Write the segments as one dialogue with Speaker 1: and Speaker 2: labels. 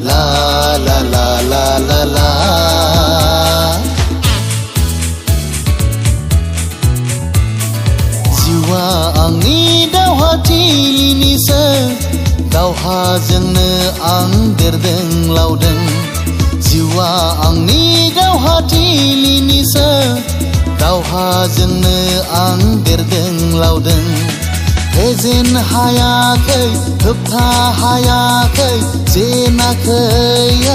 Speaker 1: La la la la la la जिउआ आंनि दावहा थिलिनिसो दावहाजोंनो आं देरदों लावदों जिउआ आंनि दावहा थिलिनिसो दावहाजोंनो आं देरदों लावदों फेजेन हायाखै होबथा हायाखै जेनाखै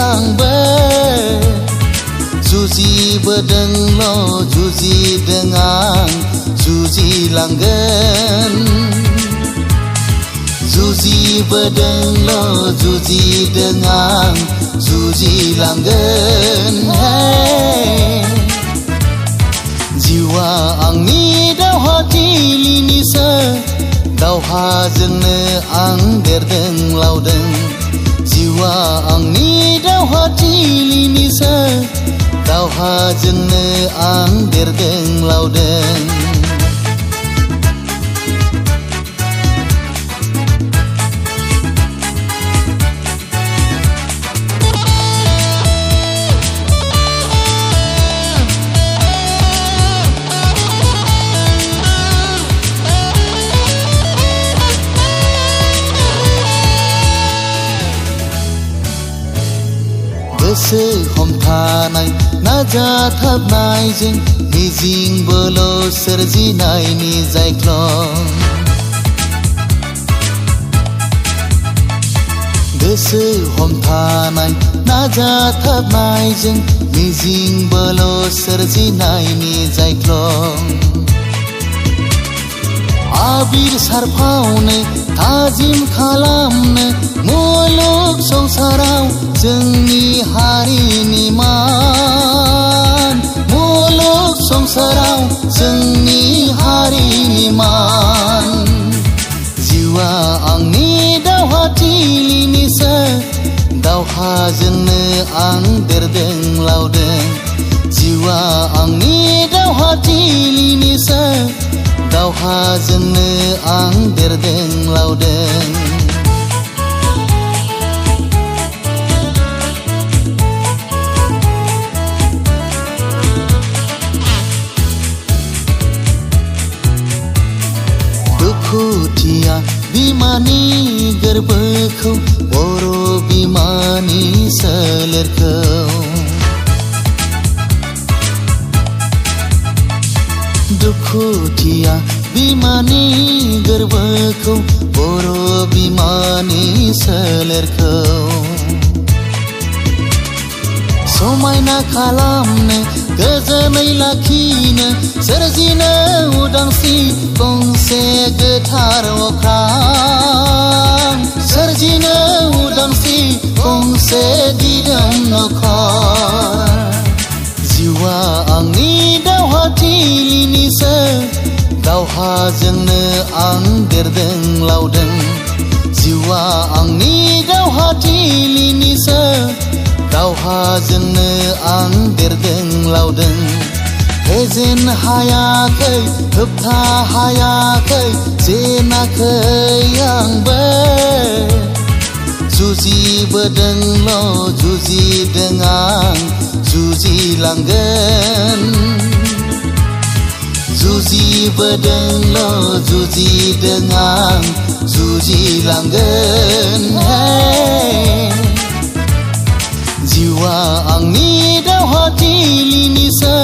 Speaker 1: आंबो जुजिबोदोंल' जुजिदों आं जुजिलांगोन जुजिबोदोंल' जुजिदों आं जुजिलांगोन जिउआ आंनि दावहा थिलिनिसो दावहाजोंनो आं देरदों लावदों जिउआ आंनि दावहा थिलिनिसो दावहाजोंनो आं देरदों लावदों गोसो हमथानाय नाजाथाबनायजों मिजिंबोल' सोरजिनायनि जायख्लं गोसो हमथानाय नाजाथाबनायजों मिजिंबोल' सोरजिनायनि जायख्लं आबिर सारफावनो थाजिम खालामनो मुलुग संसाराव जोंनि हारिनि मान मुलुग संसाराव जोंनि हारिनि मान जिउआ आंनि दावहा थिलिनिसो दावहाजोंनो आं देरदों लावदों जिउआ आंनि दावहा थिलिनिसो दावहाजोंनो आं देरदों लावदों दुखुथिया बिमानि गोरबोखौ बर' बिमानि सोलेरखौ दुखुथिया बिमानि गोरबोखौ बर' बिमानि सोलेरखौ समायना खालामनो गोजोनै लाखिनो सोरजिनो उदांस्रि गंसे गोथार अख्रां सोरजिनो उदांस्रि गंसे दिदोम नखर जिउआ आंनि दावहा थिलिनिसो दावहाजोंनो आं देरदों लावदों जिउआ आंनि दावहा थिलिनिसो दावहाजोंनो आं देरदों लावदों फेजेन हायाखै होबथा हायाखै जेनाखै आंबो जुजिबोदोंल' जुजिदों आं जुजिलांगोन जुजिबोदोंल' जुजिदों आं जुजिलांगोन जिउआ आंनि दावहा थिलिनिसो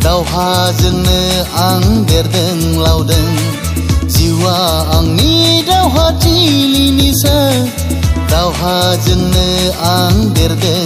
Speaker 1: दावहाजोंनो आं देरदों लावदों जिउआ आंनि दावहा थिलिनिसो दावहाजोंनो आं देरदों